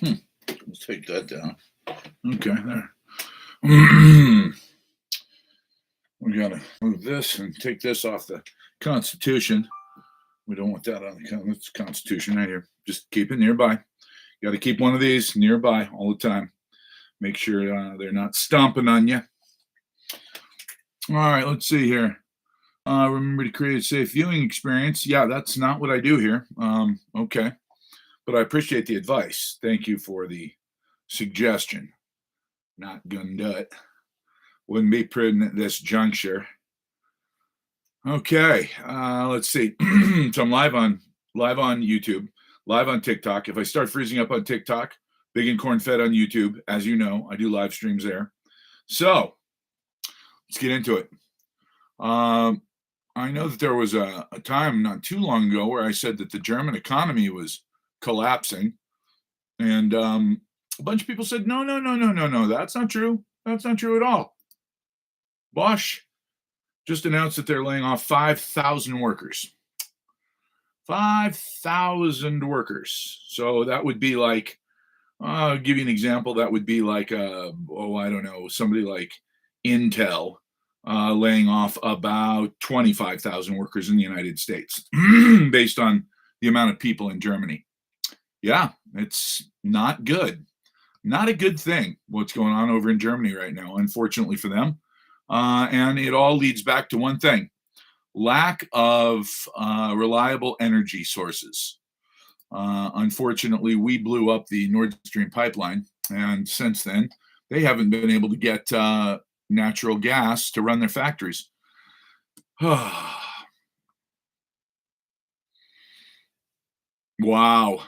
Let's take that down. Okay, there. We gotta move this and take this off the Constitution. We don't want that on the Constitution right here. Just keep it nearby. You got to keep one of these nearby all the time. Make sure they're not stomping on you. All right, let's see here. Remember to create a safe viewing experience. Yeah, that's not what I do here. Okay, but I appreciate the advice. Thank you for the suggestion. Not gonna do it. Wouldn't be prudent at this juncture. Okay, let's see. So I'm live on YouTube, live on TikTok. If I start freezing up on TikTok, Big and Corn Fed on YouTube. As you know, I do live streams there. So let's get into it. I know that there was a time not too long ago where I said that the German economy was collapsing, and a bunch of people said, no, that's not true. That's not true at all. Bosch just announced that they're laying off 5,000 workers. 5,000 workers. So that would be like, I'll give you an example. That would be like, I don't know, somebody like Intel laying off about 25,000 workers in the United States based on the amount of people in Germany. Yeah, it's not good. Not a good thing what's going on over in Germany right now, unfortunately for them. And it all leads back to one thing: lack of reliable energy sources. Unfortunately, we blew up the Nord Stream pipeline, and since then, they haven't been able to get natural gas to run their factories. Wow.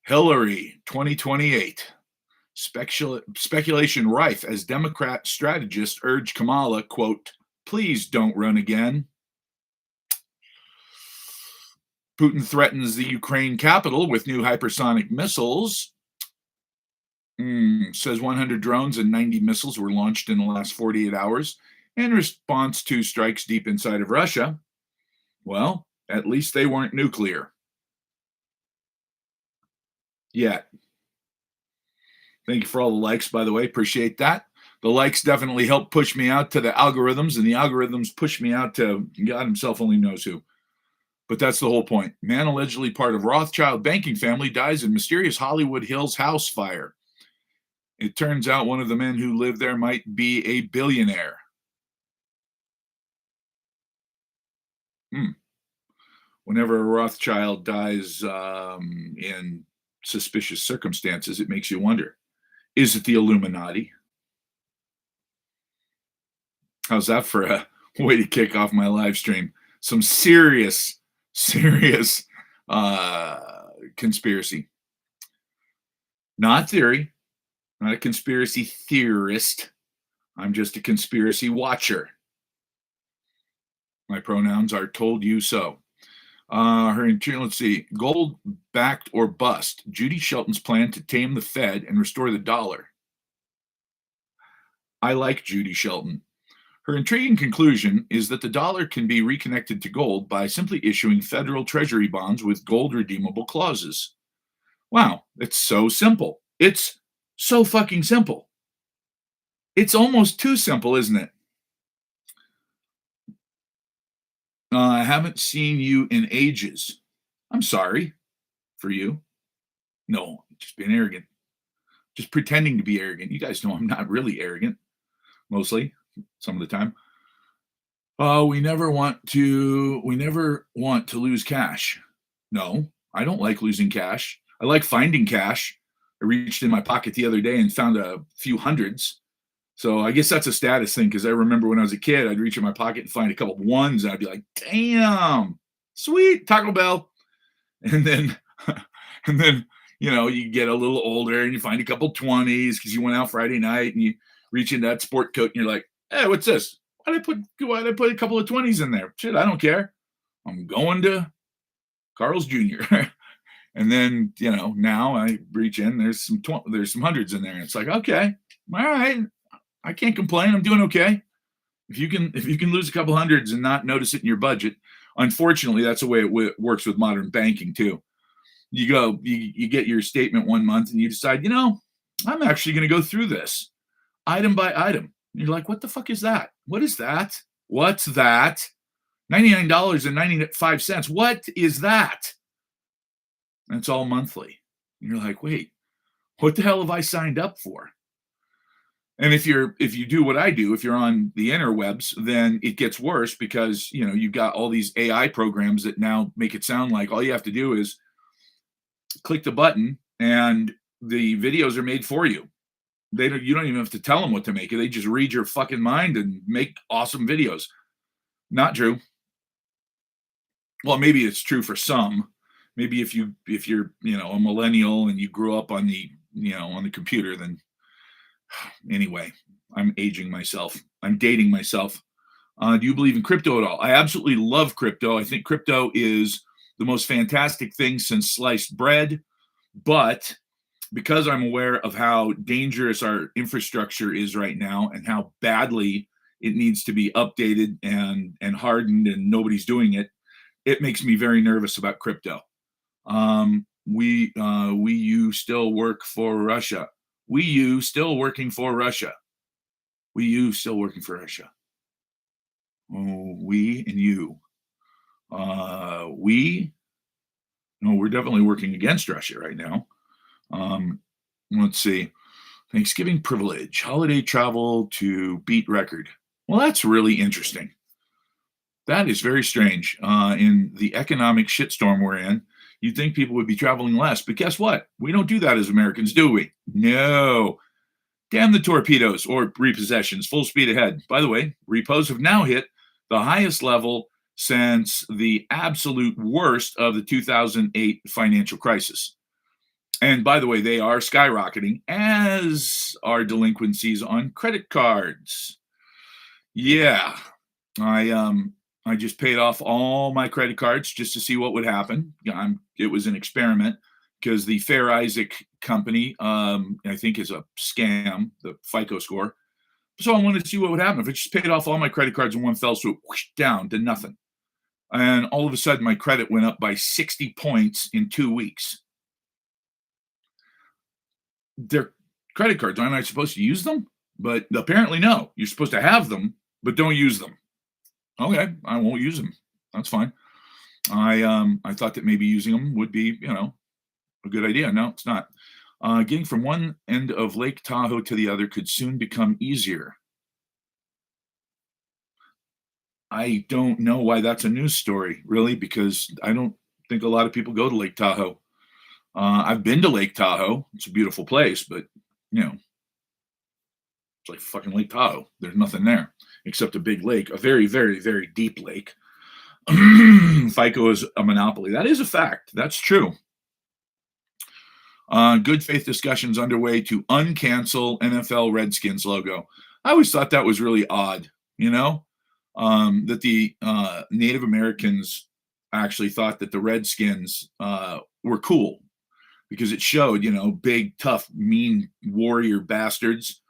Hillary 2028. Speculation rife as Democrat strategists urge Kamala, quote, please don't run again. Putin threatens the Ukraine capital with new hypersonic missiles. Says 100 drones and 90 missiles were launched in the last 48 hours in response to strikes deep inside of Russia. Well, at least they weren't nuclear. Yet. Thank you for all the likes, by the way. Appreciate that. The likes definitely help push me out to the algorithms, and the algorithms push me out to God himself only knows who. But that's the whole point. Man allegedly part of Rothschild banking family dies in mysterious Hollywood Hills house fire. It turns out one of the men who lived there might be a billionaire. Whenever a Rothschild dies in suspicious circumstances, it makes you wonder, is it the Illuminati? How's that for a way to kick off my live stream? Some serious conspiracy. Not theory, not a conspiracy theorist. I'm just a conspiracy watcher. My pronouns are told you so. Let's see. Gold backed or bust. Judy Shelton's plan to tame the Fed and restore the dollar. I like Judy Shelton. Her intriguing conclusion is that the dollar can be reconnected to gold by simply issuing federal treasury bonds with gold redeemable clauses. Wow, it's so simple. It's so fucking simple. It's almost too simple, isn't it? I haven't seen you in ages. I'm sorry for you. No, just being arrogant. Just pretending to be arrogant. You guys know I'm not really arrogant, mostly, some of the time. We never want to lose cash. No, I don't like losing cash. I like finding cash. I reached in my pocket the other day and found a few hundreds. So I guess that's a status thing, because I remember when I was a kid, I'd reach in my pocket and find a couple of ones, and I'd be like, damn, sweet, Taco Bell. And then, you get a little older and you find a couple 20s because you went out Friday night, and you reach into that sport coat and you're like, hey, what's this? Why'd I put a couple of 20s in there? Shit, I don't care. I'm going to Carl's Jr. And then, now I reach in, there's some hundreds in there. And it's like, okay, all right. I can't complain. I'm doing okay. If you can lose a couple hundreds and not notice it in your budget, unfortunately, that's the way it works with modern banking too. you get your statement one month and you decide, I'm actually going to go through this item by item. You're like, what the fuck is that? What is that? What's that? $99.95. What is that? And it's all monthly. And you're like, wait, what the hell have I signed up for? And if you do what I do, if you're on the interwebs, then it gets worse because you've got all these AI programs that now make it sound like all you have to do is click the button and the videos are made for you. You don't even have to tell them what to make. They just read your fucking mind and make awesome videos. Not true. Well, maybe it's true for some. Maybe if you're a millennial and you grew up on the on the computer, then anyway, I'm aging myself. I'm dating myself. Do you believe in crypto at all? I absolutely love crypto. I think crypto is the most fantastic thing since sliced bread. But because I'm aware of how dangerous our infrastructure is right now and how badly it needs to be updated and hardened and nobody's doing it, it makes me very nervous about crypto. You still work for Russia. You still working for Russia. You still working for Russia. Oh, we and you. We're definitely working against Russia right now. Let's see. Thanksgiving privilege, holiday travel to beat record. Well, that's really interesting. That is very strange. In the economic shitstorm we're in, you'd think people would be traveling less, but guess what? We don't do that as Americans, do we? No. Damn the torpedoes or repossessions, full speed ahead. By the way, repos have now hit the highest level since the absolute worst of the 2008 financial crisis. And by the way, they are skyrocketing, as are delinquencies on credit cards. Yeah, I just paid off all my credit cards just to see what would happen. It was an experiment because the Fair Isaac company, I think, is a scam, the FICO score. So I wanted to see what would happen if I just paid off all my credit cards in one fell swoop, whoosh, down to nothing. And all of a sudden, my credit went up by 60 points in 2 weeks. They're credit cards. Aren't I supposed to use them? But apparently, no. You're supposed to have them, but don't use them. Okay, I won't use them. That's fine. I thought that maybe using them would be, a good idea. No, it's not. Getting from one end of Lake Tahoe to the other could soon become easier. I don't know why that's a news story, really, because I don't think a lot of people go to Lake Tahoe. I've been to Lake Tahoe. It's a beautiful place, but, it's like fucking Lake Tahoe. There's nothing there except a big lake, a very, very, very deep lake. FICO is a monopoly. That is a fact. That's true. Good faith discussions underway to uncancel NFL Redskins logo. I always thought that was really odd, that the Native Americans actually thought that the Redskins were cool because it showed, big, tough, mean warrior bastards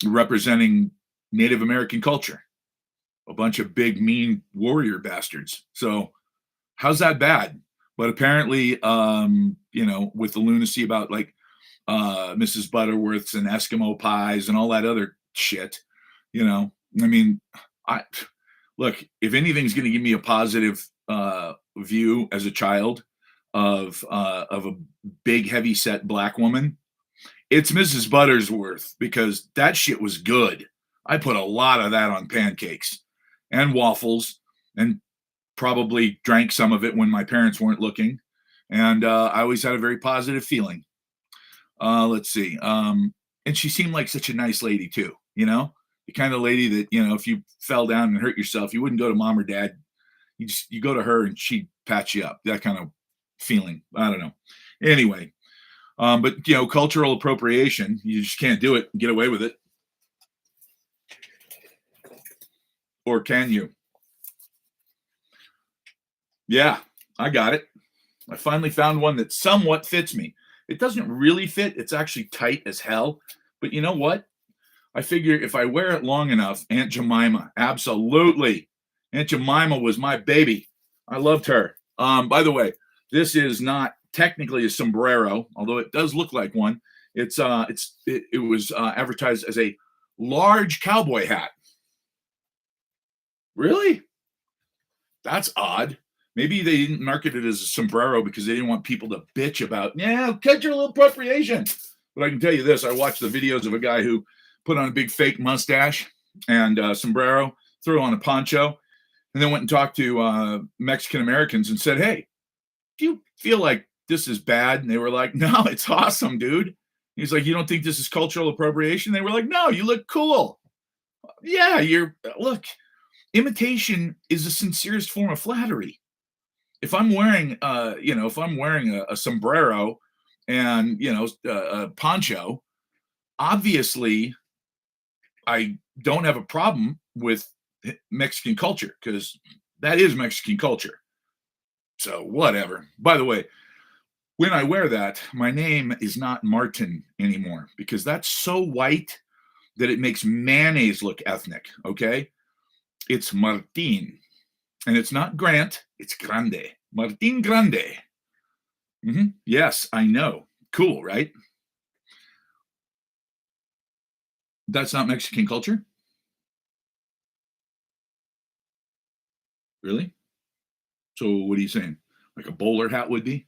representing Native American culture. A bunch of big, mean warrior bastards. So how's that bad? But apparently, with the lunacy about like Mrs. Butterworth's and Eskimo pies and all that other shit, look, if anything's going to give me a positive view as a child of a big, heavy set black woman, it's Mrs. Butterworth, because that shit was good. I put a lot of that on pancakes and waffles and probably drank some of it when my parents weren't looking. And I always had a very positive feeling. Let's see. And she seemed like such a nice lady too, the kind of lady that, if you fell down and hurt yourself, you wouldn't go to mom or dad. You go to her and she'd patch you up. That kind of feeling. I don't know. Anyway, but cultural appropriation, you just can't do it and get away with it. Or can you? Yeah, I got it. I finally found one that somewhat fits me. It doesn't really fit. It's actually tight as hell. But you know what? I figure if I wear it long enough, Aunt Jemima, absolutely. Aunt Jemima was my baby. I loved her. By the way, This is not technically a sombrero, although it does look like one. It was advertised as a large cowboy hat. Really? That's odd. Maybe they didn't market it as a sombrero because they didn't want people to bitch about, yeah, cultural appropriation. But I can tell you this: I watched the videos of a guy who put on a big fake mustache and sombrero, threw on a poncho, and then went and talked to Mexican Americans and said, "Hey, do you feel like this is bad?" And they were like, "No, it's awesome, dude." He's like, "You don't think this is cultural appropriation?" They were like, "No, you look cool." Yeah, look. Imitation is the sincerest form of flattery. If I'm wearing, if I'm wearing a sombrero and a poncho, obviously I don't have a problem with Mexican culture because that is Mexican culture. So whatever. By the way, when I wear that, my name is not Martin anymore because that's so white that it makes mayonnaise look ethnic. Okay, it's Martin, and it's not Grant. It's Grande. Martin Grande. Yes, I know. Cool, right? That's not Mexican culture? Really? So what are you saying? Like a bowler hat would be?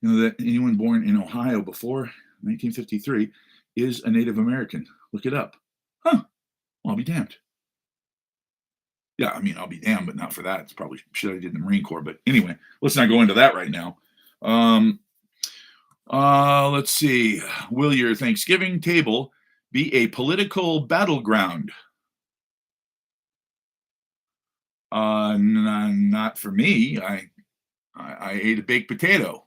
You know that anyone born in Ohio before 1953 is a Native American. Look it up. Huh. Well, I'll be damned. Yeah, I mean, I'll be damned, but not for that. It's probably shit I did in the Marine Corps. But anyway, let's not go into that right now. Um, let's see. Will your Thanksgiving table be a political battleground? Not for me. I ate a baked potato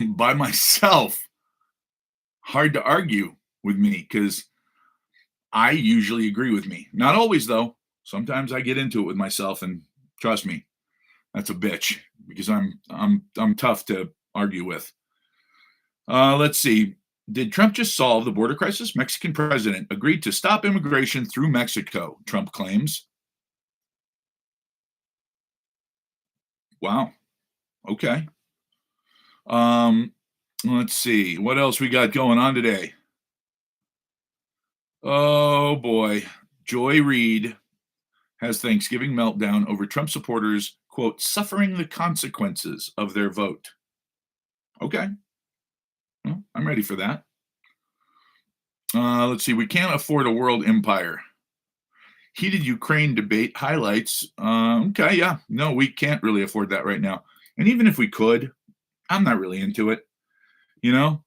by myself. Hard to argue with me because I usually agree with me. Not always though. Sometimes I get into it with myself, and trust me, that's a bitch because I'm tough to argue with. Let's see. Did Trump just solve the border crisis? Mexican president agreed to stop immigration through Mexico, Trump claims. Wow. Okay. Let's see. What else we got going on today? Oh boy. Joy Reid has Thanksgiving meltdown over Trump supporters, quote, suffering the consequences of their vote. Okay. Well, I'm ready for that. Let's see. We can't afford a world empire. Heated Ukraine debate highlights. Okay, yeah. No, we can't really afford that right now. And even if we could, I'm not really into it. You know,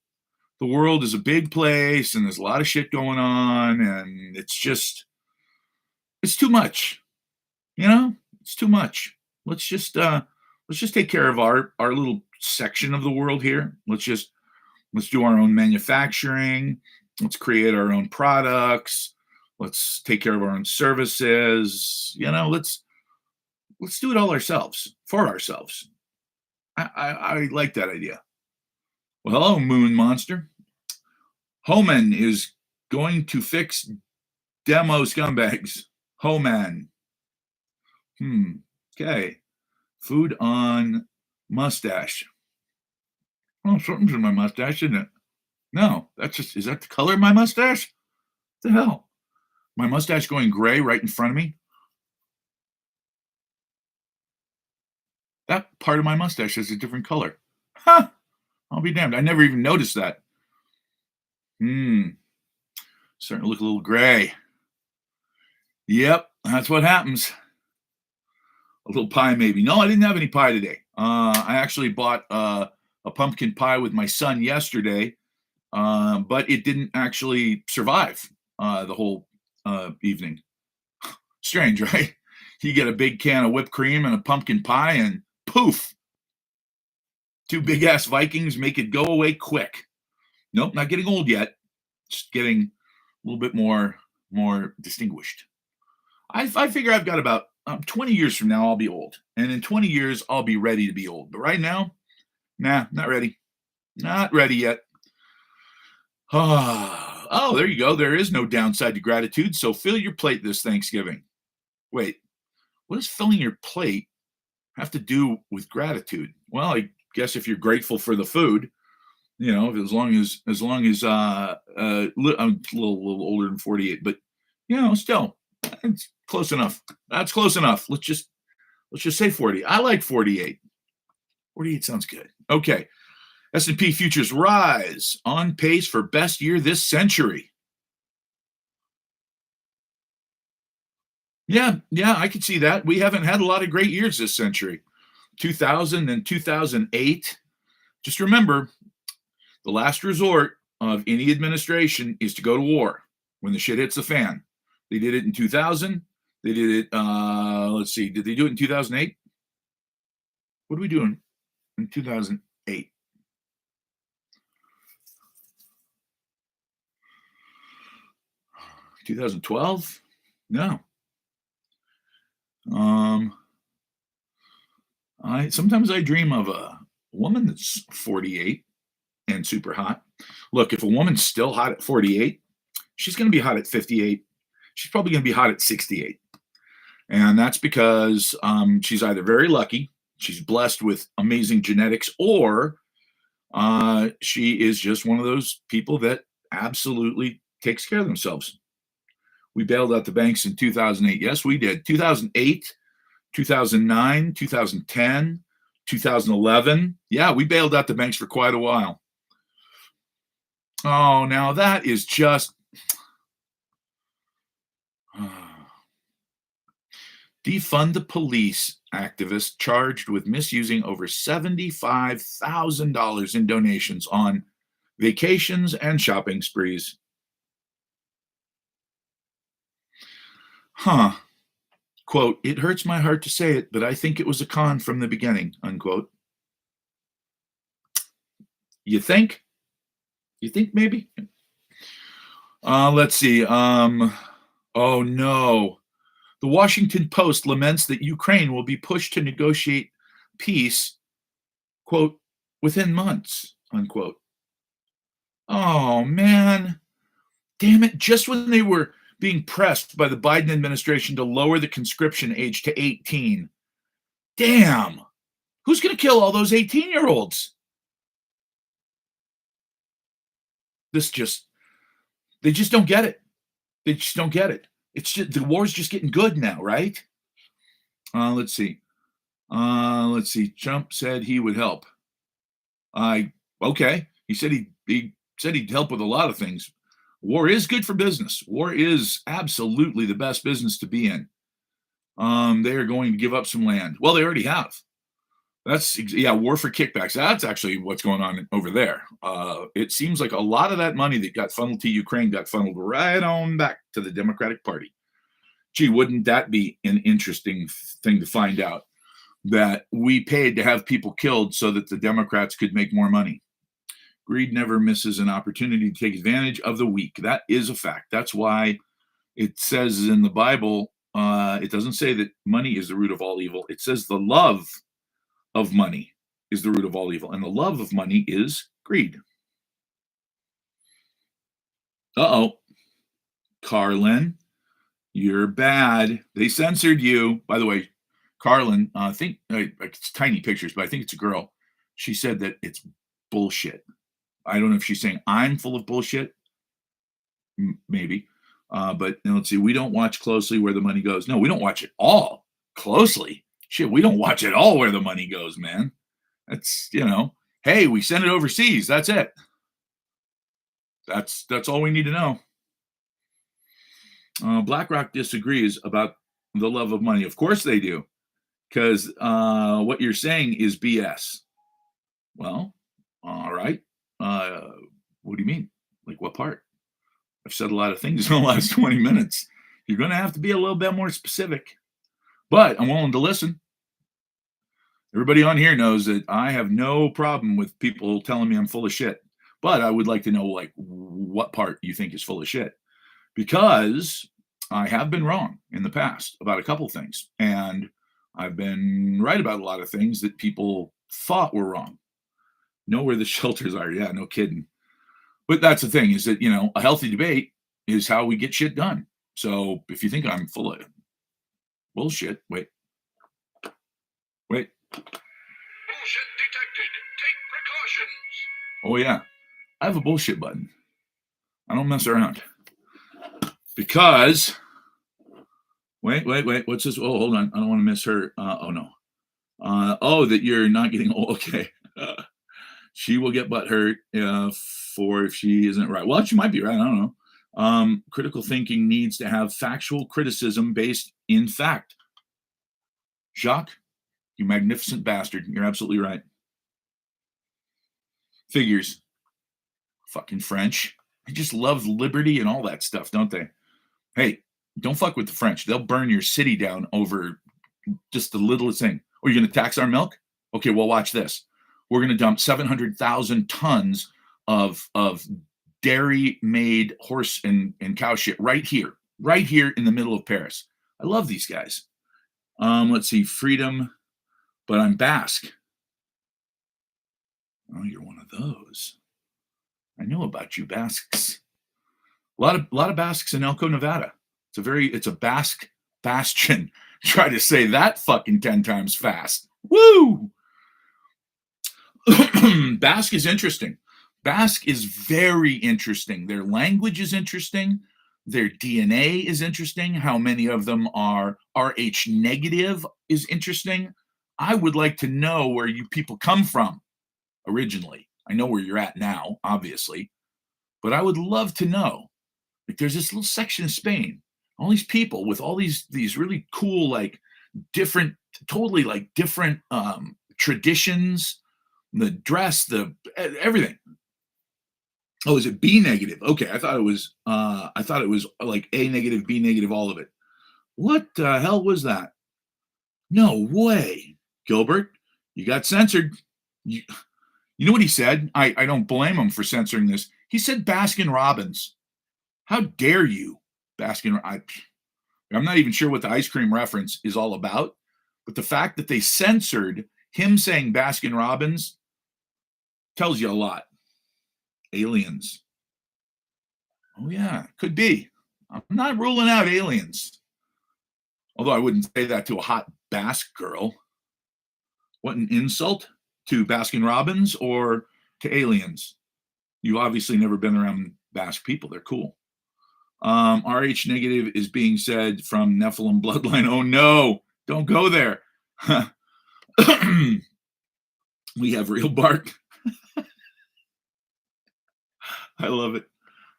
the world is a big place and there's a lot of shit going on, and it's too much. It's too much. Let's just take care of our little section of the world here. Let's do our own manufacturing. Let's create our own products. Let's take care of our own services. Let's do it all ourselves for ourselves. I like that idea. Well, hello, Moon Monster. Homan is going to fix demo scumbags. Homan. Okay. Food on mustache. Oh, something's in my mustache, isn't it? No, is that the color of my mustache? What the hell? My mustache going gray right in front of me? That part of my mustache is a different color. Huh. I'll be damned. I never even noticed that. Starting to look a little gray. Yep, that's what happens. A little pie, maybe. No, I didn't have any pie today. I actually bought a pumpkin pie with my son yesterday, but it didn't actually survive the whole evening. Strange, right? You get a big can of whipped cream and a pumpkin pie, and poof, two big ass Vikings make it go away quick. Nope, not getting old yet. Just getting a little bit more distinguished. I figure I've got about 20 years from now, I'll be old. And in 20 years, I'll be ready to be old. But right now, nah, not ready. Not ready yet. Oh, there you go. There is no downside to gratitude. So fill your plate this Thanksgiving. Wait, what does filling your plate have to do with gratitude? Well, I guess if you're grateful for the food, as long as I'm a little older than 48, but still, it's close enough. That's close enough. Let's just say 40. I like 48. 48 sounds good. Okay. S&P futures rise on pace for best year this century. Yeah, I could see that. We haven't had a lot of great years this century. 2000 and 2008. Just remember, the last resort of any administration is to go to war when the shit hits the fan. They did it in 2000. They did it, let's see, did they do it in 2008? What are we doing in 2008? 2012? No. Sometimes I dream of a woman that's 48 and super hot. Look, if a woman's still hot at 48, she's going to be hot at 58. She's probably going to be hot at 68. And that's because she's either very lucky, she's blessed with amazing genetics, or she is just one of those people that absolutely takes care of themselves. We bailed out the banks in 2008. Yes, we did. 2008, 2009, 2010, 2011. Yeah, we bailed out the banks for quite a while. Oh, now that is just defund the police activist charged with misusing over $75,000 in donations on vacations and shopping sprees. Quote, "It hurts my heart to say it, but I think it was a con from the beginning," unquote. You think? You think maybe? Let's see. Oh no. The Washington Post laments that Ukraine will be pushed to negotiate peace, quote, "within months," unquote. Oh man. Damn it. Just when they were being pressed by the Biden administration to lower the conscription age to 18. Damn. Who's going to kill all those 18-year-olds? They just don't get it. They just don't get it. It's just the war's just getting good now, right? Let's see. Trump said he would help. Okay. He said he'd help with a lot of things. War is good for business. War is absolutely the best business to be in. They are going to give up some land. Well, they already have. War for kickbacks. That's actually what's going on over there. It seems like a lot of that money that got funneled to Ukraine got funneled right on back to the Democratic Party. Gee, wouldn't that be an interesting thing to find out? That we paid to have people killed so that the Democrats could make more money. Greed never misses an opportunity to take advantage of the weak. That is a fact. That's why it says in the Bible, it doesn't say that money is the root of all evil. It says the love of money is the root of all evil. And the love of money is greed. Uh-oh. Carlin, you're bad. They censored you. By the way, Carlin, I think it's tiny pictures, but I think it's a girl. She said that it's bullshit. I don't know if she's saying I'm full of bullshit. Maybe. But let's see. We don't watch closely where the money goes. No, we don't watch it all closely. Shit, we don't watch at all where the money goes, man. That's, hey, we send it overseas. That's it. That's all we need to know. BlackRock disagrees about the love of money. Of course they do, because what you're saying is BS. Well, all right. What do you mean? Like what part? I've said a lot of things in the last 20 minutes. You're going to have to be a little bit more specific, but I'm willing to listen. Everybody on here knows that I have no problem with people telling me I'm full of shit, but I would like to know like what part you think is full of shit, because I have been wrong in the past about a couple things, and I've been right about a lot of things that people thought were wrong. Know where the shelters are. Yeah, no kidding. But that's the thing, is that, a healthy debate is how we get shit done. So if you think I'm full of bullshit, wait. Bullshit detected. Oh, yeah. I have a bullshit button. I don't mess around. Because, wait. What's this? Oh, hold on. I don't want to miss her. Oh, no. That you're not getting old. Okay. She will get butt hurt for if she isn't right. Well, she might be right. I don't know. Critical thinking needs to have factual criticism based in fact. Jacques, you magnificent bastard. You're absolutely right. Figures. Fucking French. They just love liberty and all that stuff, don't they? Hey, don't fuck with the French. They'll burn your city down over just the littlest thing. Are you going to tax our milk? Okay, well, watch this. We're going to dump 700,000 tons of dairy-made horse and cow shit right here in the middle of Paris. I love these guys. Let's see, freedom, but I'm Basque. Oh, you're one of those. I know about you, Basques. A lot of Basques in Elko, Nevada. It's a Basque bastion. Try to say that fucking 10 times fast. Woo! Basque is interesting. Basque is very interesting. Their language is interesting. Their DNA is interesting. How many of them are Rh negative is interesting. I would like to know where you people come from originally. I know where you're at now, obviously, but I would love to know. Like, there's this little section of Spain, all these people with all these really cool, like different, totally like different traditions, the dress, the everything. Oh, is it B negative? Okay, I thought it was like A negative, B negative, all of it. What the hell was that? No way, Gilbert, you got censored. You know what he said? I don't blame him for censoring this. He said Baskin Robbins. How dare you, Baskin? I'm not even sure what the ice cream reference is all about, but the fact that they censored him saying Baskin Robbins tells you a lot. Aliens. Oh, yeah, could be. I'm not ruling out aliens. Although I wouldn't say that to a hot Basque girl. What an insult to Baskin Robbins or to aliens. You obviously never been around Basque people. They're cool. Rh negative is being said from Nephilim bloodline. Oh no, don't go there. We have real bark. I love it.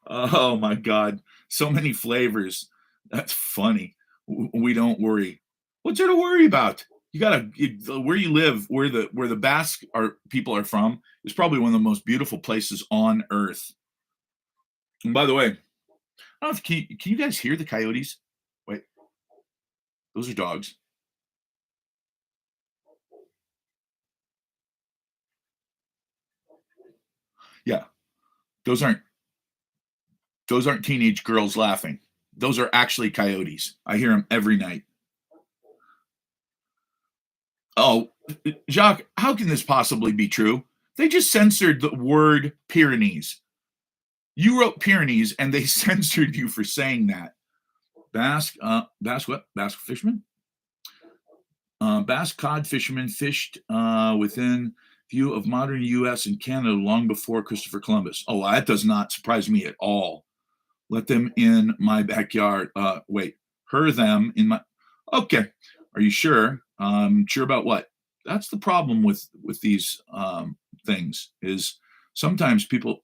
Oh my God. So many flavors. That's funny. We don't worry. What's there to worry about? You gotta where you live, where the Basque people are from, is probably one of the most beautiful places on earth. And by the way, I don't know if can you guys hear the coyotes? Wait, those are dogs. Yeah, those aren't teenage girls laughing. Those are actually coyotes. I hear them every night. Oh, Jacques, how can this possibly be true? They just censored the word Pyrenees. You wrote Pyrenees and they censored you for saying that. Basque what? Basque fishermen? Basque cod fishermen fished within view of modern U.S. and Canada long before Christopher Columbus. Oh, that does not surprise me at all. Let them in my backyard. Wait, them in my. Okay, are you sure? Sure about what? That's the problem with these things. Is sometimes people.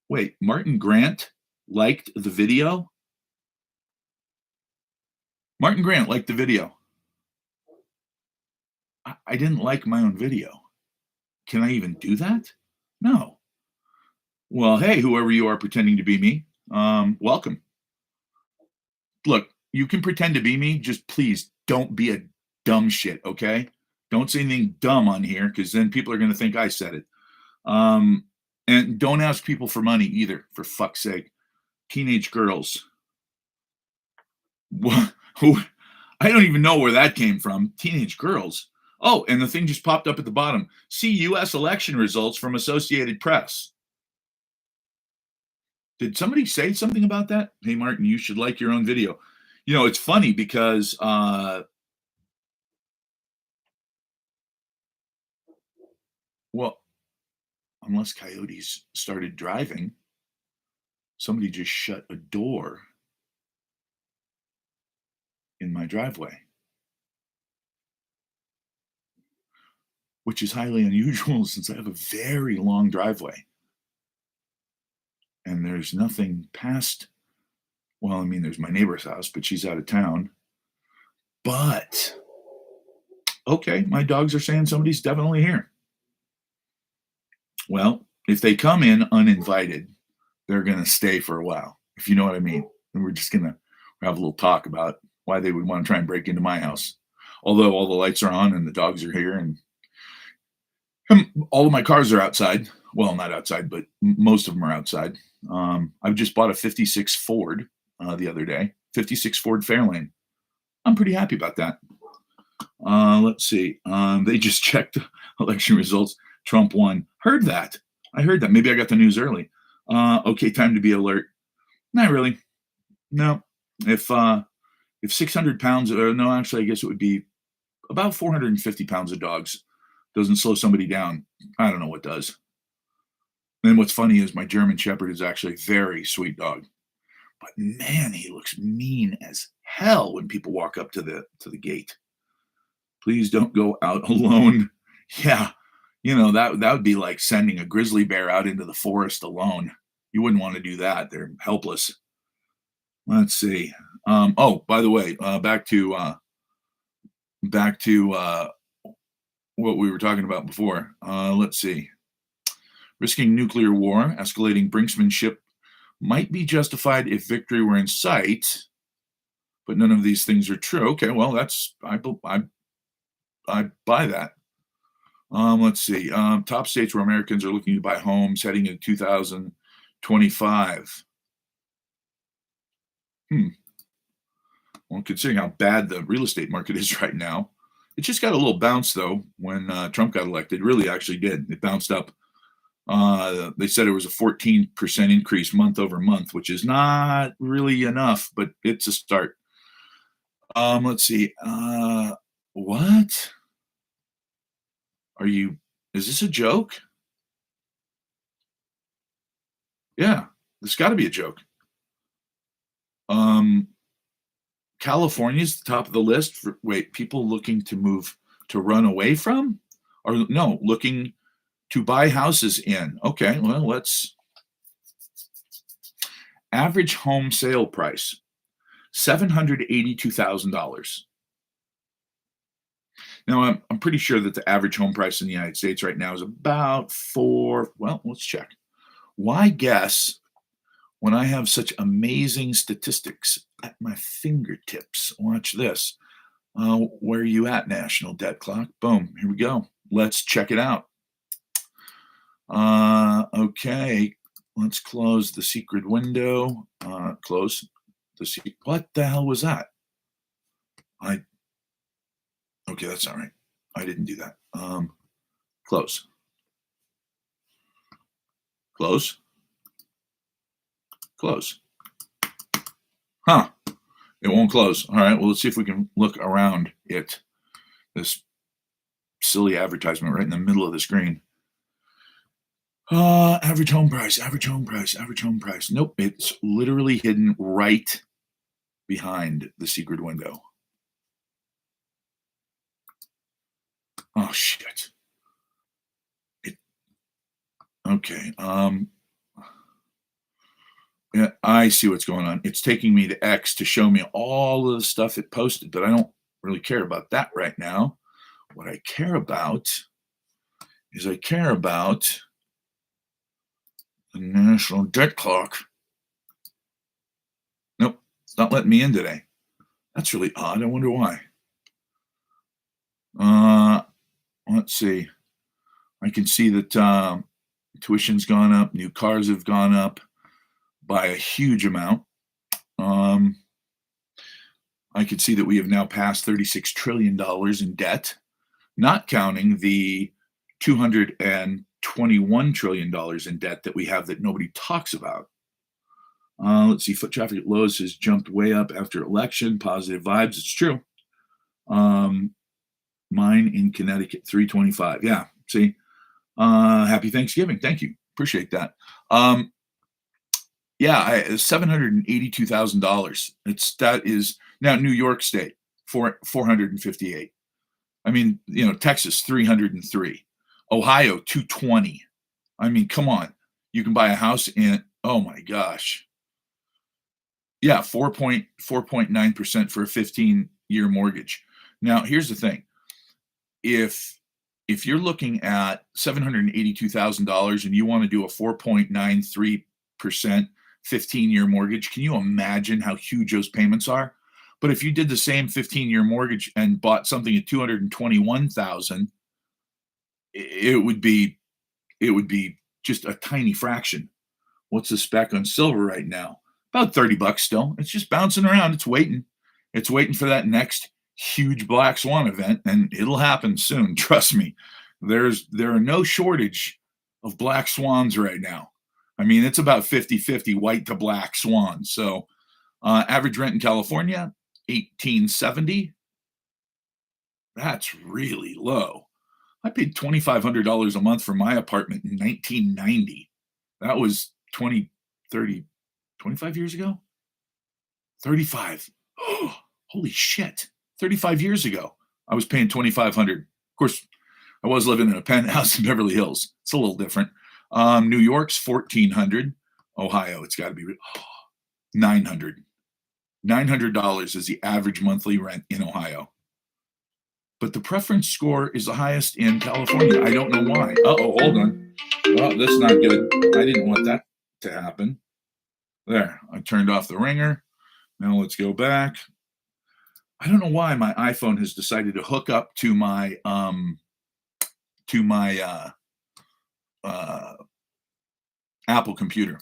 Wait, Martin Grant liked the video. Martin Grant liked the video. I didn't like my own video. Can I even do that? No. Well, hey, whoever you are pretending to be me, welcome. Look, you can pretend to be me, just please don't be a dumb shit, okay? Don't say anything dumb on here because then people are going to think I said it. And don't ask people for money either, for fuck's sake. Teenage girls. What? I don't even know where that came from. Teenage girls. Oh, and the thing just popped up at the bottom. See U.S. election results from Associated Press. Did somebody say something about that? Hey, Martin, you should like your own video. You know, it's funny because well, unless coyotes started driving, somebody just shut a door in my driveway, which is highly unusual since I have a very long driveway and there's nothing past. Well, I mean, there's my neighbor's house, but she's out of town. But okay, my dogs are saying somebody's definitely here. Well, if they come in uninvited, they're going to stay for a while, if you know what I mean. And we're just going to have a little talk about why they would want to try and break into my house. Although all the lights are on and the dogs are here and all of my cars are outside. Well, not outside, but most of them are outside. I've just bought a 56 Ford the other day, 56 Ford Fairlane. I'm pretty happy about that. Let's see. They just checked election results. Trump won. Heard that. I heard that. Maybe I got the news early. Okay, time to be alert. Not really. No. If 600 pounds, or no, actually, I guess it would be about 450 pounds of dogs doesn't slow somebody down. I don't know what does. And what's funny is my German Shepherd is actually a very sweet dog, but man, he looks mean as hell when people walk up to the gate. Please don't go out alone. Yeah, that would be like sending a grizzly bear out into the forest alone. You wouldn't want to do that. They're helpless. Let's see. Oh, by the way, back to what we were talking about before. Let's see. Risking nuclear war, escalating brinksmanship might be justified if victory were in sight, but none of these things are true. Okay, well, I buy that. Let's see. Top states where Americans are looking to buy homes heading into 2025. Well, considering how bad the real estate market is right now, it just got a little bounce though when Trump got elected. It really actually did. It bounced up. They said it was a 14% increase month over month, which is not really enough, but it's a start. Let's see. What? Is this a joke? Yeah, this got to be a joke. California's the top of the list for, wait, people looking to run away from? Or no, looking to buy houses in. Okay, well, average home sale price, $782,000. Now, I'm pretty sure that the average home price in the United States right now is about well, let's check. Why guess when I have such amazing statistics at my fingertips? Watch this. Where are you at, National Debt Clock? Boom, here we go. Let's check it out. Okay, let's close the secret window. Close the secret. What the hell was that? Okay, that's all right. I didn't do that. Close. Close. Close. Huh. It won't close. All right, well, let's see if we can look around it. This silly advertisement right in the middle of the screen. Average home price, average home price, average home price. Nope, it's literally hidden right behind the secret window. Oh, shit. Okay. Yeah, I see what's going on. It's taking me to X to show me all of the stuff it posted, but I don't really care about that right now. What I care about is the National Debt Clock. Nope, it's not letting me in today. That's really odd. I wonder why. Let's see. I can see that tuition's gone up. New cars have gone up by a huge amount. I can see that we have now passed $36 trillion in debt, not counting the $221 trillion in debt that we have that nobody talks about. Let's see. Foot traffic at Lowe's has jumped way up after election. Positive vibes. It's true. Mine in Connecticut, 325. Yeah. See, Happy Thanksgiving. Thank you. Appreciate that. Yeah, $782,000. That is now New York State, 458. I mean, Texas, 303. Ohio, 220. I mean, come on. You can buy a house in, oh my gosh. Yeah, 4.9% for a 15-year mortgage. Now, here's the thing. If you're looking at $782,000 and you want to do a 4.93% 15-year mortgage, can you imagine how huge those payments are? But if you did the same 15-year mortgage and bought something at $221,000, it would be just a tiny fraction. What's the spec on silver right now? About $30 still. It's just bouncing around. It's waiting. It's waiting for that next huge black swan event, and it'll happen soon. Trust me. There are no shortage of black swans right now. I mean, it's about 50-50 white to black swans. So average rent in California, $1,870. That's really low. I paid $2,500 a month for my apartment in 1990. That was 20, 30, 25 years ago? 35. Oh, holy shit. 35 years ago, I was paying $2,500. Of course, I was living in a penthouse in Beverly Hills. It's a little different. New York's $1,400. Ohio, it's got to be $900. $900 is the average monthly rent in Ohio. But the preference score is the highest in California. I don't know why. Uh-oh, hold on. Oh, that's not good. I didn't want that to happen. There, I turned off the ringer. Now let's go back. I don't know why my iPhone has decided to hook up to my Apple computer,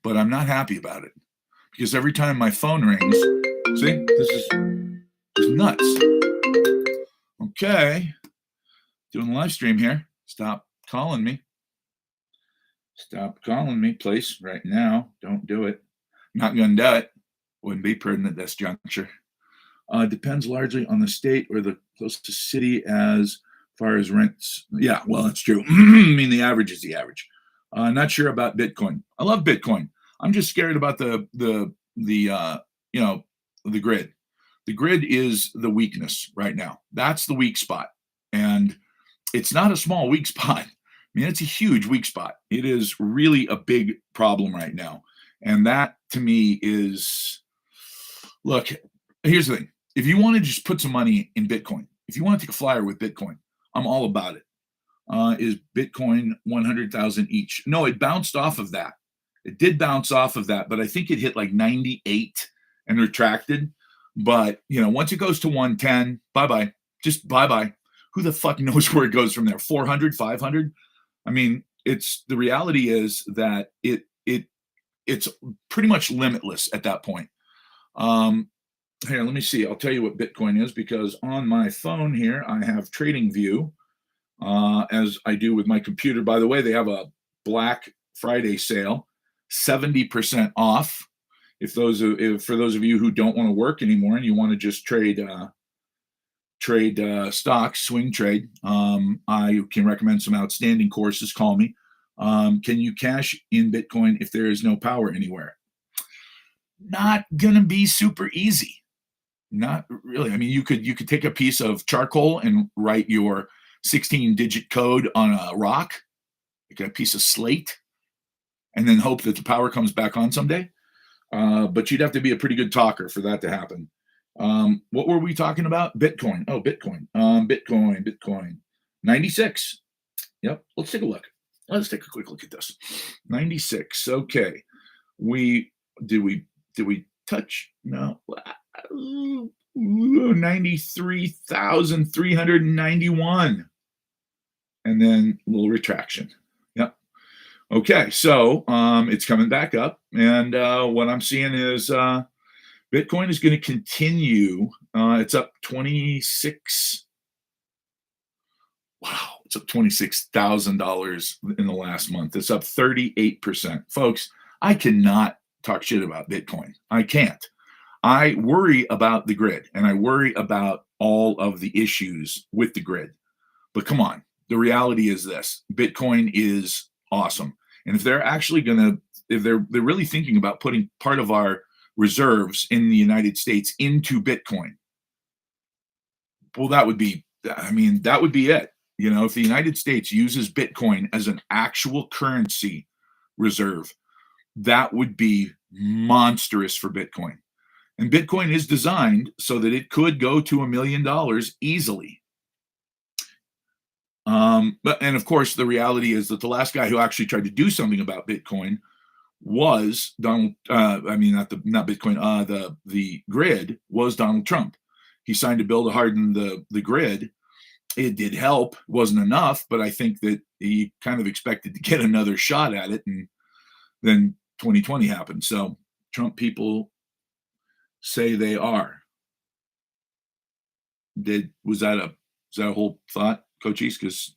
but I'm not happy about it because every time my phone rings, see, this is nuts. Okay, doing the live stream here. Stop calling me. Stop calling me, please, right now. Don't do it. I'm not going to do it. Wouldn't be prudent at this juncture. Depends largely on the state or the closest city as far as rents. Yeah, well, that's true. I mean, the average is the average. Not sure about Bitcoin. I love Bitcoin. I'm just scared about the grid. The grid is the weakness right now. That's the weak spot. And it's not a small weak spot. I mean, it's a huge weak spot. It is really a big problem right now. And that to me is, look, here's the thing. If you want to just put some money in Bitcoin, if you want to take a flyer with Bitcoin, I'm all about it. Is Bitcoin 100,000 each? No, it bounced off of that. It did bounce off of that, but I think it hit like 98 and retracted. But, once it goes to 110, bye-bye. Just bye-bye. Who the fuck knows where it goes from there? 400, 500? I mean, the reality is that it's pretty much limitless at that point. Here, let me see. I'll tell you what Bitcoin is because on my phone here, I have TradingView, as I do with my computer. By the way, they have a Black Friday sale, 70% off. For those of you who don't want to work anymore and you want to just trade stocks, swing trade, I can recommend some outstanding courses. Call me. Can you cash in Bitcoin if there is no power anywhere? Not gonna be super easy. Not really. I mean, you could take a piece of charcoal and write your 16-digit code on a rock, like a piece of slate, and then hope that the power comes back on someday. But you'd have to be a pretty good talker for that to happen. What were we talking about? Bitcoin. Oh, Bitcoin. Bitcoin. 96. Yep. Let's take a look. Let's take a quick look at this. 96. Okay. Did we touch? No. 93,391. And then a little retraction. Yep. Okay. So it's coming back up. And what I'm seeing is Bitcoin is going to continue. It's up 26. Wow. It's up $26,000 in the last month. It's up 38%. Folks, I cannot talk shit about Bitcoin. I can't. I worry about the grid and I worry about all of the issues with the grid. But come on, the reality is this: Bitcoin is awesome, and if they're actually going to, if they're really thinking about putting part of our reserves in the United States into Bitcoin, well, that would be, I mean, that would be it. You know, if the United States uses Bitcoin as an actual currency reserve, that would be monstrous for Bitcoin. And Bitcoin is designed so that it could go to $1 million easily. But and of course, the reality is that the last guy who actually tried to do something about Bitcoin was Donald. I mean, not Bitcoin. The grid was Donald Trump. He signed a bill to harden the grid. It did help, wasn't enough, but I think that he kind of expected to get another shot at it, and then 2020 happened. So Trump people say they are. Was that a whole thought, Coach East? Because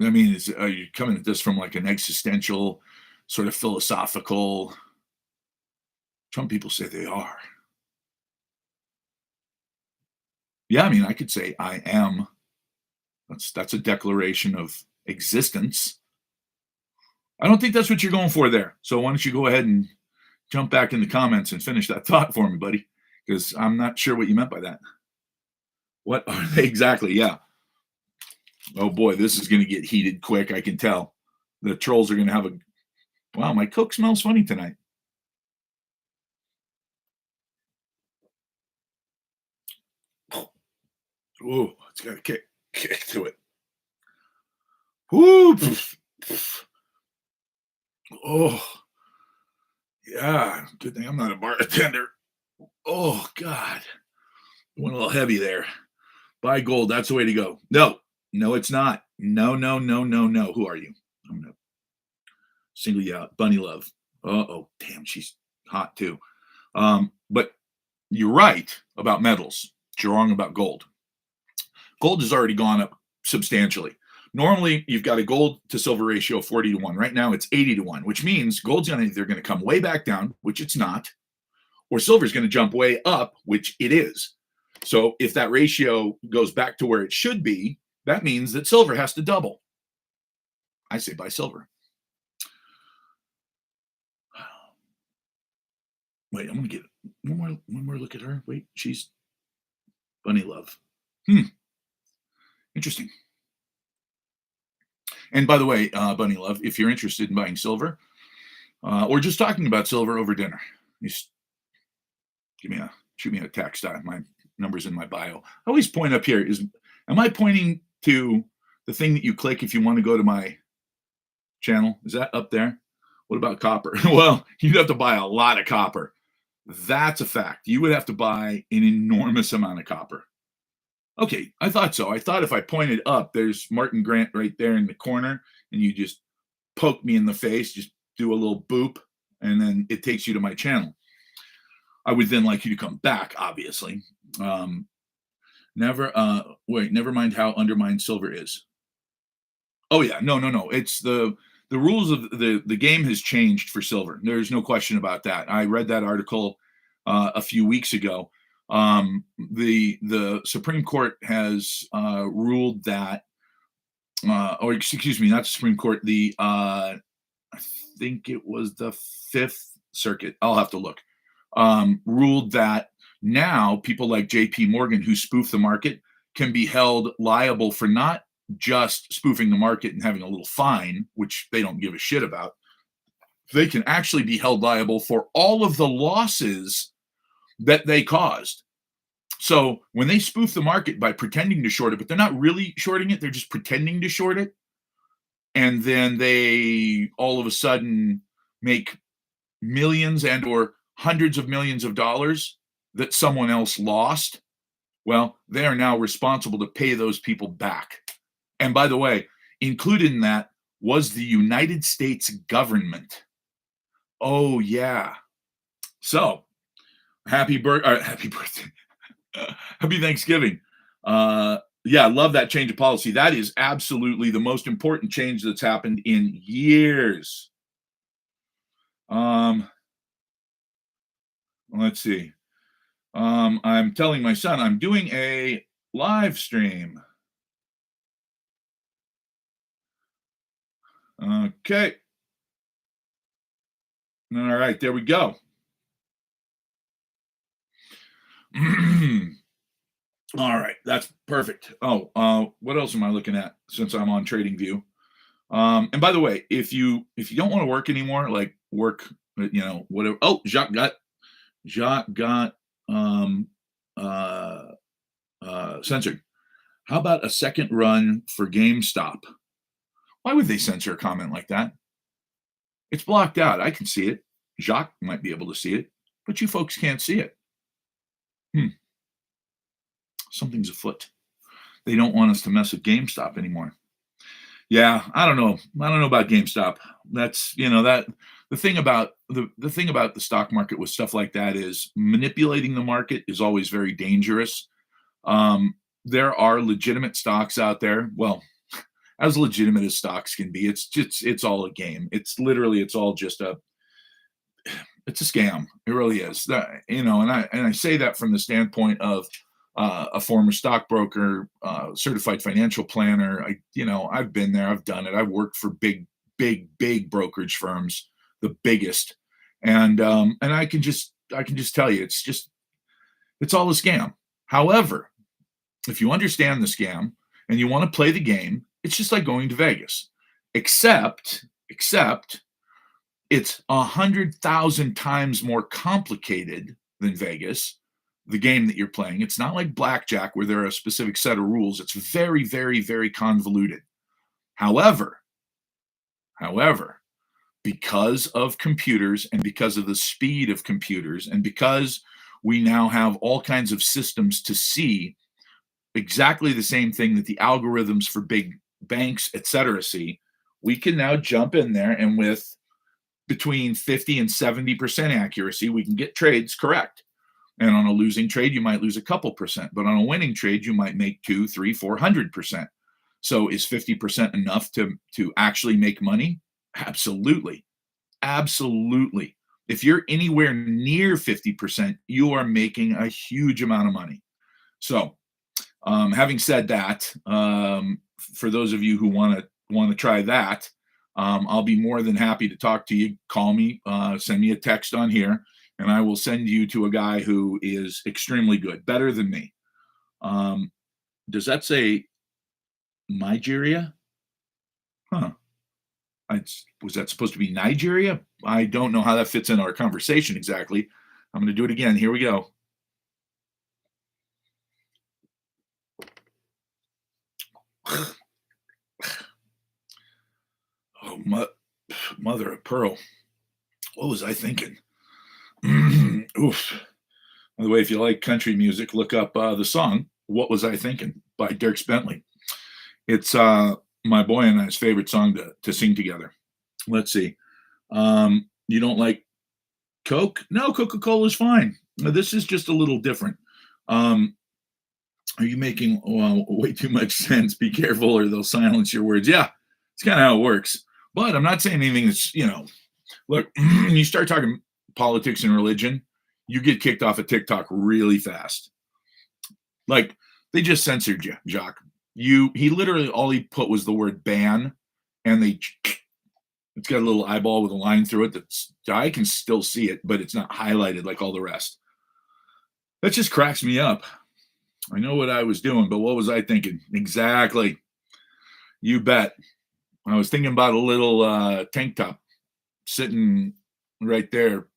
I mean, are you coming at this from like an existential, sort of philosophical? Trump people say they are. Yeah, I mean, I could say I am. That's a declaration of existence. I don't think that's what you're going for there. So why don't you go ahead and jump back in the comments and finish that thought for me, buddy? Because I'm not sure what you meant by that. What are they exactly? Yeah. Oh boy, this is going to get heated quick. I can tell. The trolls are going to have a. Wow, my Coke smells funny tonight. Ooh, it's got a kick to it. Woo! Oh, yeah. Good thing I'm not a bartender. Oh God, went a little heavy there. Buy gold. That's the way to go. No, no, it's not. No, no, no, no, no. Who are you? I'm gonna single you out. Bunny Love. Oh, damn, she's hot too. But you're right about metals. You're wrong about gold. Gold has already gone up substantially. Normally, you've got a gold to silver ratio of 40 to 1. Right now, it's 80 to 1, which means gold's either going to come way back down, which it's not, or silver's going to jump way up, which it is. So if that ratio goes back to where it should be, that means that silver has to double. I say buy silver. Wait, I'm going to get one more look at her. Wait, she's Bunny Love. Interesting. And by the way, Bunny Love, if you're interested in buying silver or just talking about silver over dinner, just shoot me a text. My number's in my bio. I always point up here. Am I pointing to the thing that you click if you want to go to my channel? Is that up there? What about copper? Well, you'd have to buy a lot of copper. That's a fact. You would have to buy an enormous amount of copper. Okay, I thought so. I thought if I pointed up, there's Martin Grant right there in the corner, and you just poke me in the face, just do a little boop, and then it takes you to my channel. I would then like you to come back, obviously. Never mind how undermined silver is. Oh yeah, no. It's the rules of the game has changed for silver. There's no question about that. I read that article a few weeks ago. The Supreme Court has ruled that, or excuse me, not the Supreme Court. I think it was the Fifth Circuit. I'll have to look. Ruled that now people like J.P. Morgan, who spoof the market, can be held liable for not just spoofing the market and having a little fine, which they don't give a shit about. They can actually be held liable for all of the losses that they caused. So when they spoof the market by pretending to short it, but they're not really shorting it, they're just pretending to short it. And then they all of a sudden make millions and or hundreds of millions of dollars that someone else lost. Well, they are now responsible to pay those people back. And by the way, included in that was the United States government. Oh, yeah. So happy birthday. Happy Thanksgiving. Yeah, love that change of policy. That is absolutely the most important change that's happened in years. Let's see. I'm telling my son I'm doing a live stream. Okay. All right, there we go. All right, that's perfect. Oh, what else am I looking at since I'm on TradingView? And by the way, if you don't want to work anymore, like work, whatever. Oh, Jacques got um uh censored. How about a second run for GameStop? Why would they censor a comment like that? It's blocked out. I can see it. Jacques might be able to see it, but you folks can't see it. Hmm, something's afoot. They don't want us to mess with GameStop anymore. Yeah, I don't know. I don't know about GameStop. That's that the thing about the stock market with stuff like that is manipulating the market is always very dangerous. Um, there are legitimate stocks out there. Well, as legitimate as stocks can be. It's all a game. It's all just it's a scam. It really is. And I say that from the standpoint of a former stockbroker, certified financial planner. I've been there. I've done it. I've worked for big brokerage firms, the biggest, and I can just tell you, it's all a scam. However, if you understand the scam and you want to play the game, it's just like going to Vegas, except it's 100,000 times more complicated than Vegas, the game that you're playing. It's not like blackjack where there are a specific set of rules. It's very, very, very convoluted. However, however, because of computers and because of the speed of computers and because we now have all kinds of systems to see exactly the same thing that the algorithms for big banks, et cetera, see, we can now jump in there and with between 50 and 70% accuracy, we can get trades correct. And on a losing trade, you might lose a couple percent, but on a winning trade, you might make 2, 3, 400%. So is 50% enough to actually make money? Absolutely. Absolutely. If you're anywhere near 50%, you are making a huge amount of money. So, having said that, for those of you who want to try that, I'll be more than happy to talk to you. Call me, send me a text on here, and I will send you to a guy who is extremely good, better than me. Does that say Nigeria? Huh. Was that supposed to be Nigeria? I don't know how that fits in our conversation exactly. I'm going to do it again. Here we go. Oh, mother of pearl. What was I thinking? Oof. By the way, if you like country music, look up the song "What Was I Thinking" by Dierks Bentley. It's my boy and I's favorite song to sing together. Let's see. You don't like Coke? No, Coca-Cola is fine. This is just a little different. Um, are you making way too much sense? Be careful or they'll silence your words. Yeah, it's kind of how it works. But I'm not saying anything that's. Look, you start talking politics and religion, you get kicked off of TikTok really fast. Like they just censored you, Jacques. He literally all he put was the word ban, and it's got a little eyeball with a line through it that's I can still see it, but it's not highlighted like all the rest. That just cracks me up. I know what I was doing, but what was I thinking? Exactly. You bet. I was thinking about a little tank top sitting right there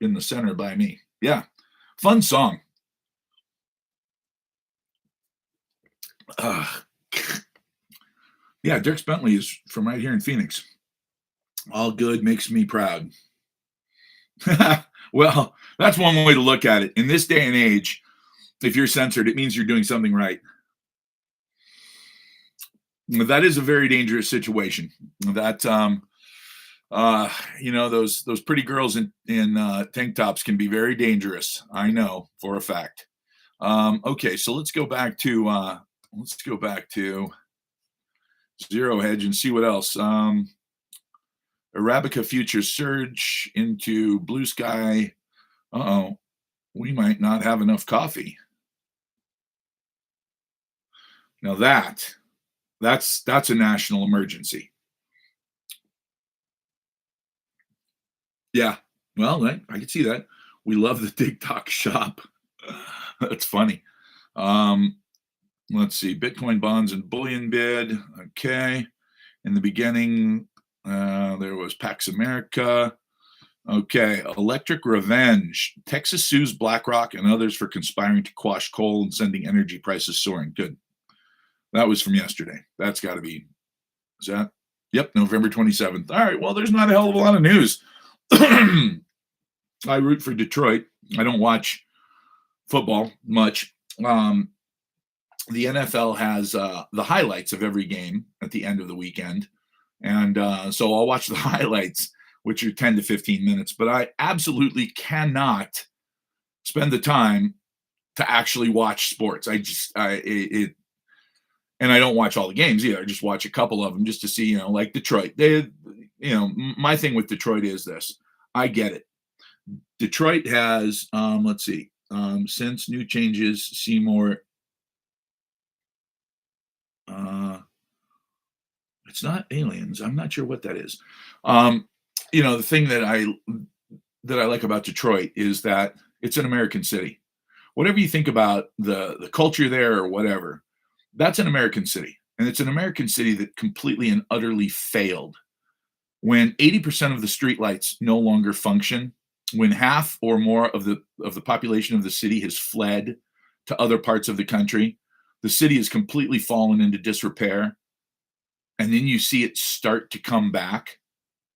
in the center by me. Yeah, fun song. Uh, yeah, Dierks Bentley is from right here in Phoenix. All good makes me proud. Well, that's one way to look at it. In this day and age, if you're censored, it means you're doing something right. That is a very dangerous situation. That those pretty girls in tank tops can be very dangerous. I know for a fact. Okay, so let's go back to Zero Hedge and see what else. Arabica futures surge into blue sky. Uh oh, we might not have enough coffee. Now that's a national emergency. Yeah. Well, I can see that. We love the TikTok shop. That's funny. Um, let's see. Bitcoin bonds and bullion bid. Okay. In the beginning, there was Pax America. Okay. Electric revenge. Texas sues BlackRock and others for conspiring to quash coal and sending energy prices soaring. Good. That was from yesterday. That's got to be, is that? Yep. November 27th. All right. Well, there's not a hell of a lot of news. I root for Detroit. I don't watch football much. The NFL has the highlights of every game at the end of the weekend. And so I'll watch the highlights, which are 10 to 15 minutes. But I absolutely cannot spend the time to actually watch sports. And I don't watch all the games either. I just watch a couple of them just to see, like Detroit. My thing with Detroit is this. I get it. Detroit has, let's see, since new changes, Seymour. It's not aliens. I'm not sure what that is. The thing that I like about Detroit is that it's an American city. Whatever you think about the culture there or whatever, that's an American city. And it's an American city that completely and utterly failed. When 80% of the streetlights no longer function, when half or more of the population of the city has fled to other parts of the country, the city has completely fallen into disrepair. And then you see it start to come back.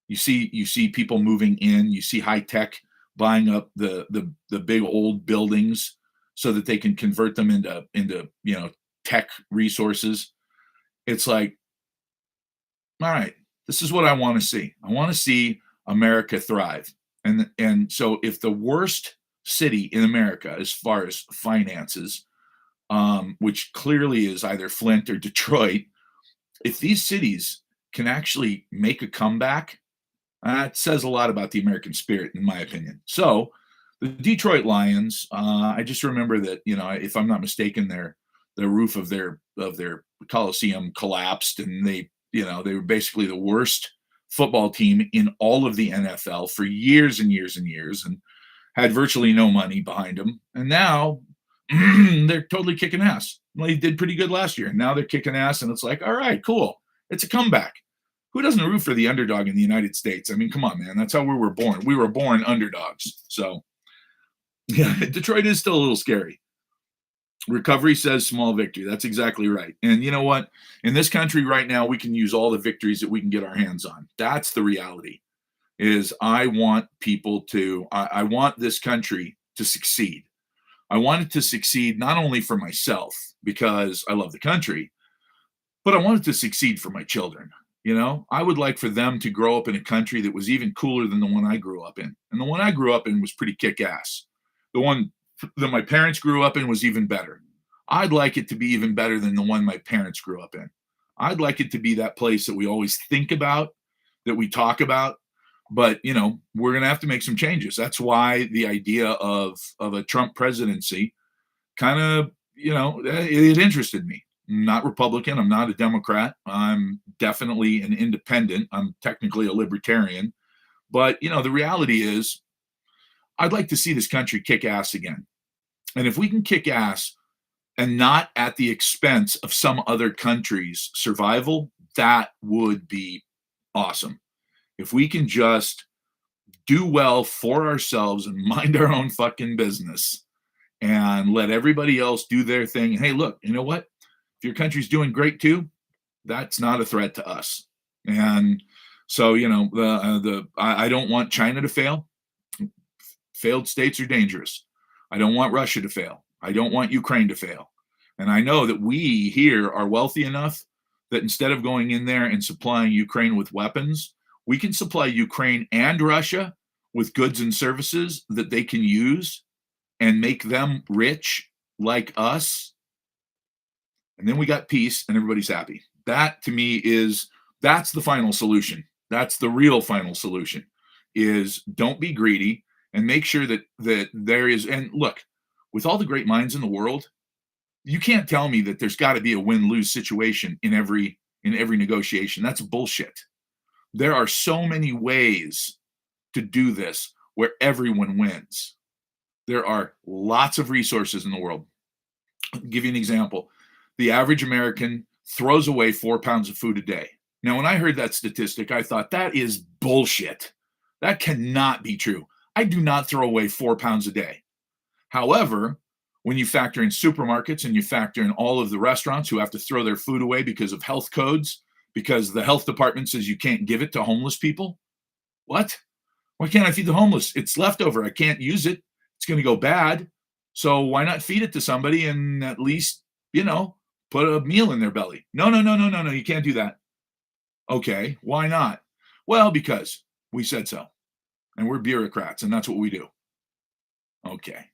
You see people moving in. You see high tech buying up the big old buildings so that they can convert them into tech resources. It's like, all right, this is what I want to see. I want to see America thrive. And so if the worst city in America as far as finances, which clearly is either Flint or Detroit, if these cities can actually make a comeback, it says a lot about the American spirit, in my opinion. So the Detroit Lions, I just remember that, if I'm not mistaken, the roof of their Coliseum collapsed, and they were basically the worst football team in all of the NFL for years and years and years, and had virtually no money behind them. And now they're totally kicking ass. Well, they did pretty good last year. Now they're kicking ass, and it's like, all right, cool. It's a comeback. Who doesn't root for the underdog in the United States? I mean, come on, man. That's how we were born. We were born underdogs. So, yeah, Detroit is still a little scary. Recovery says small victory. That's exactly right. And you know what? In this country right now, we can use all the victories that we can get our hands on. That's the reality. Is I want I want this country to succeed. I want it to succeed not only for myself because I love the country, but I want it to succeed for my children. I would like for them to grow up in a country that was even cooler than the one I grew up in. And the one I grew up in was pretty kick-ass. The one that my parents grew up in was even better. I'd like it to be even better than the one my parents grew up in. I'd like it to be that place that we always think about, that we talk about, but we're going to have to make some changes. That's why the idea of a Trump presidency kind of, it interested me. I'm not Republican. I'm not a Democrat. I'm definitely an independent. I'm technically a libertarian. But, the reality is I'd like to see this country kick ass again. And if we can kick ass and not at the expense of some other country's survival, that would be awesome. If we can just do well for ourselves and mind our own fucking business and let everybody else do their thing. Hey, look, you know what? If your country's doing great too, that's not a threat to us. And so, I don't want China to fail. Failed states are dangerous. I don't want Russia to fail. I don't want Ukraine to fail. And I know that we here are wealthy enough that instead of going in there and supplying Ukraine with weapons, we can supply Ukraine and Russia with goods and services that they can use and make them rich like us. And then we got peace and everybody's happy. That to me that's the final solution. That's the real final solution is don't be greedy and make sure that there is, and look, with all the great minds in the world, You can't tell me that there's got to be a win-lose situation in every negotiation. That's bullshit. There are so many ways to do this where everyone wins. There are lots of resources in the world. I'll give you an example. The average American throws away 4 pounds of food a day. Now, when I heard that statistic, I thought that is bullshit. That cannot be true. I do not throw away 4 pounds a day. However, when you factor in supermarkets and you factor in all of the restaurants who have to throw their food away because of health codes, because the health department says you can't give it to homeless people, what? Why can't I feed the homeless? It's leftover. I can't use it. It's going to go bad. So why not feed it to somebody and at least, put a meal in their belly? No, no, no, no, no, no. You can't do that. Okay. Why not? Well, because we said so. And we're bureaucrats, and that's what we do. Okay.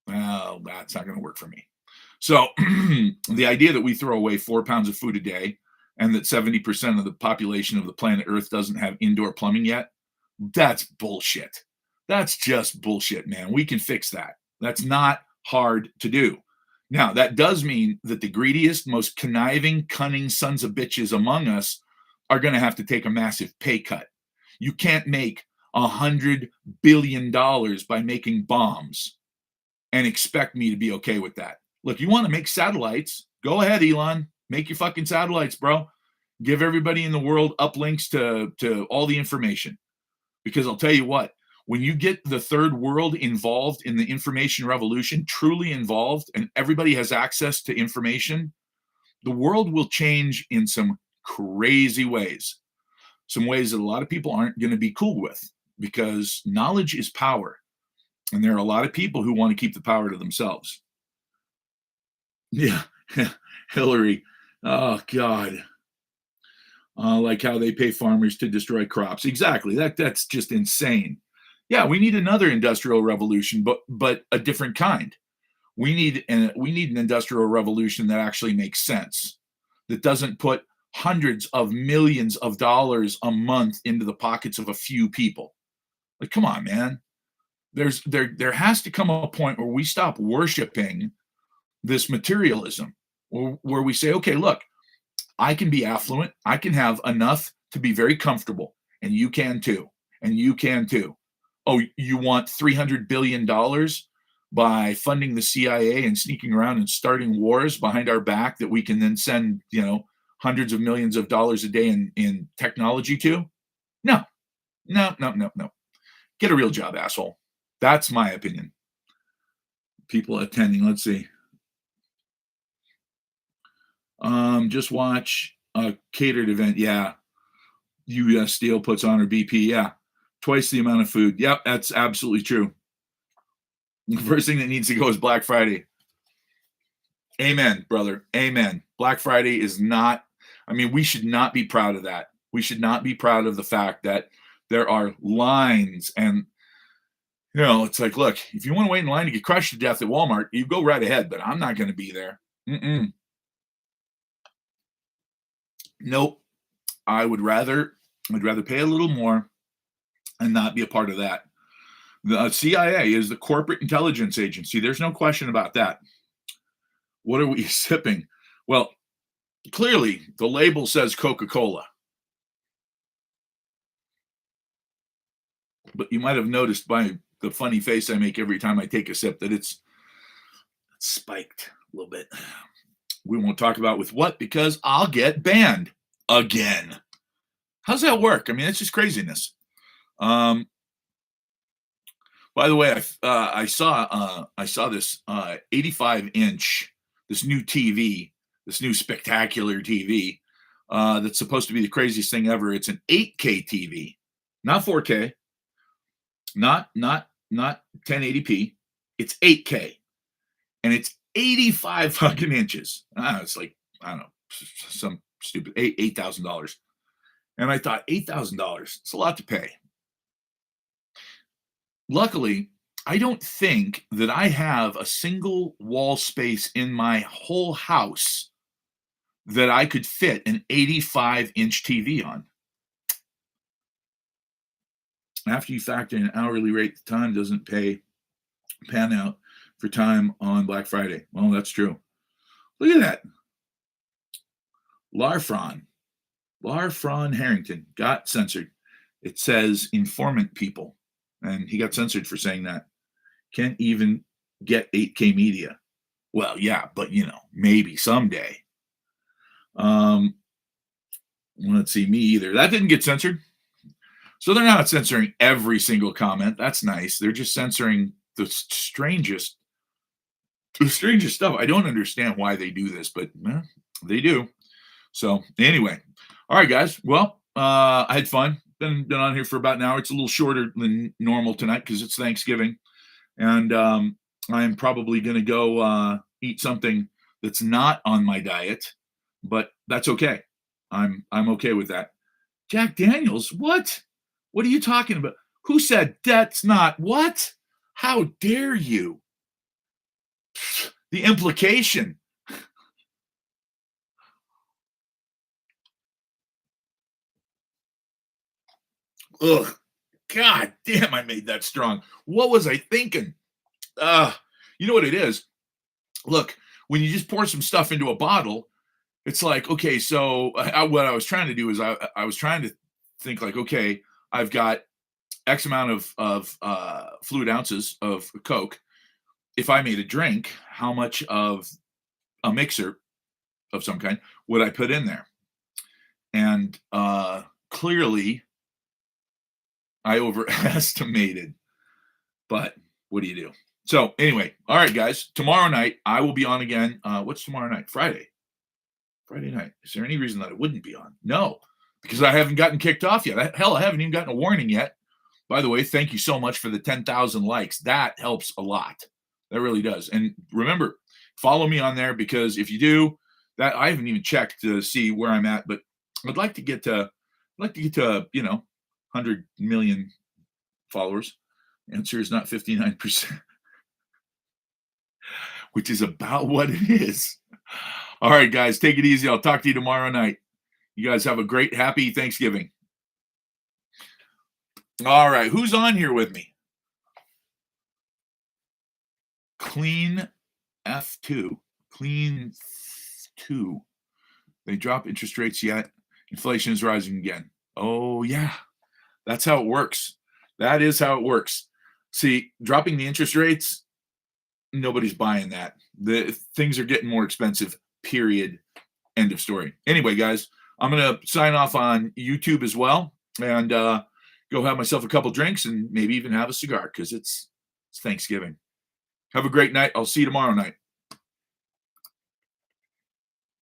Well, that's not going to work for me. So the idea that we throw away 4 pounds of food a day and that 70% of the population of the planet Earth doesn't have indoor plumbing yet, that's bullshit. That's just bullshit, man. We can fix that. That's not hard to do. Now, that does mean that the greediest, most conniving, cunning sons of bitches among us are going to have to take a massive pay cut. You can't make $100 billion by making bombs and expect me to be okay with that. Look, you want to make satellites? Go ahead, Elon. Make your fucking satellites, bro. Give everybody in the world uplinks to all the information. Because I'll tell you what, when you get the third world involved in the information revolution, truly involved, and everybody has access to information, the world will change in some crazy ways. Some ways that a lot of people aren't going to be cool with, because knowledge is power. And there are a lot of people who want to keep the power to themselves. Yeah, Hillary. Oh, God. Like how they pay farmers to destroy crops. Exactly. That's just insane. Yeah, we need another industrial revolution, but a different kind. We need an industrial revolution that actually makes sense, that doesn't put hundreds of millions of dollars a month into the pockets of a few people. Like, come on, man. There has to come a point where we stop worshiping this materialism, where we say, okay, look, I can be affluent. I can have enough to be very comfortable, and you can too. And you can too. Oh, you want $300 billion by funding the CIA and sneaking around and starting wars behind our back that we can then send, hundreds of millions of dollars a day in technology to? No, no, no, no, no. Get a real job, asshole. That's my opinion. People attending, let's see. Just watch a catered event. Yeah. US Steel puts on, or BP. Yeah. Twice the amount of food. Yep, that's absolutely true. The first thing that needs to go is Black Friday. Amen, brother. Amen. Black Friday is not, we should not be proud of that. We should not be proud of the fact that there are lines and, it's like, look, if you want to wait in line to get crushed to death at Walmart, you go right ahead, but I'm not going to be there. Nope. I'd rather pay a little more and not be a part of that. The CIA is the corporate intelligence agency. There's no question about that. What are we sipping? Well, clearly the label says Coca-Cola. But you might have noticed by the funny face I make every time I take a sip that it's spiked a little bit. We won't talk about with what, because I'll get banned again. How's that work? It's just craziness. By the way, I saw this 85-inch, this new TV, this new spectacular TV that's supposed to be the craziest thing ever. It's an 8K TV, not 4K, not 1080p. It's 8K, and it's 85 fucking inches. It's like, I don't know, some stupid $8,000. And I thought, $8,000, it's a lot to pay. Luckily, I don't think that I have a single wall space in my whole house that I could fit an 85-inch TV on. After you factor in an hourly rate, the time doesn't pan out for time on Black Friday. Well, that's true. Look at that. Larfron. Larfron Harrington got censored. It says informant people. And he got censored for saying that. Can't even get 8K media. Well, yeah, but maybe someday. Let's see, me either. That didn't get censored. So they're not censoring every single comment. That's nice. They're just censoring the strangest stuff. I don't understand why they do this, but they do. So anyway, all right, guys. Well, I had fun. Been on here for about an hour. It's a little shorter than normal tonight because it's Thanksgiving, and I'm probably going to go eat something that's not on my diet, but that's okay. I'm okay with that. Jack Daniels, what? What are you talking about? Who said that's not what? How dare you? The implication. Ugh. God damn, I made that strong. What was I thinking? You know what it is? Look, when you just pour some stuff into a bottle, it's like, okay, so what I was trying to do is I was trying to think like, okay, I've got X amount of fluid ounces of Coke. If I made a drink, how much of a mixer of some kind would I put in there? And clearly, I overestimated. But what do you do? So anyway, all right, guys. Tomorrow night I will be on again. What's tomorrow night? Friday night. Is there any reason that I wouldn't be on? No, because I haven't gotten kicked off yet. Hell, I haven't even gotten a warning yet. By the way, thank you so much for the 10,000 likes. That helps a lot. That really does. And remember, follow me on there because if you do, that I haven't even checked to see where I'm at, but I'd like to get to 100 million followers. Answer is not 59%, which is about what it is. All right, guys, take it easy. I'll talk to you tomorrow night. You guys have a great, happy Thanksgiving. All right, who's on here with me? Clean F2. Clean 2. They drop interest rates yet. Inflation is rising again. Oh, yeah. That's how it works. That is how it works. See, dropping the interest rates, nobody's buying that. The things are getting more expensive, period. End of story. Anyway, guys, I'm going to sign off on YouTube as well and go have myself a couple drinks and maybe even have a cigar because it's Thanksgiving. Have a great night. I'll see you tomorrow night.